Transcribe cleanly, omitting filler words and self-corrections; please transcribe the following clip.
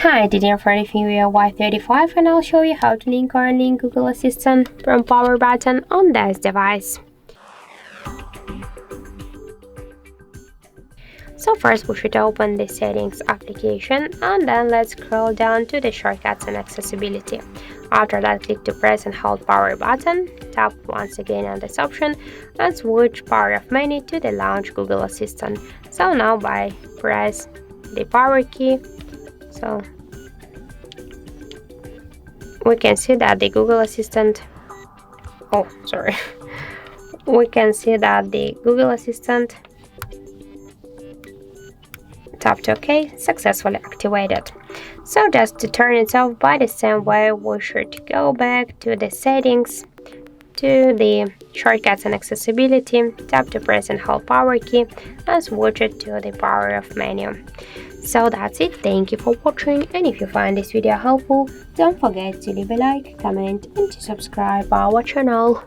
Hi, today I'm for the Vivo Y35 and I'll show you how to link or unlink Google Assistant from power button on this device. So first we should open the settings application and then let's scroll down to the shortcuts and accessibility. After that, click to press and hold power button, tap once again on this option and switch power off menu to the launch Google Assistant. So now by press the power key, so we can see that the Google Assistant we can see that the Google Assistant tap to OK successfully activated. So just to turn it off by the same way, we should go back to the settings, to the shortcuts and accessibility, tap to press and hold power key and switch it to the power off menu. So that's it. Thank you for watching, and if you find this video helpful, don't forget to leave a like, comment and to subscribe our channel.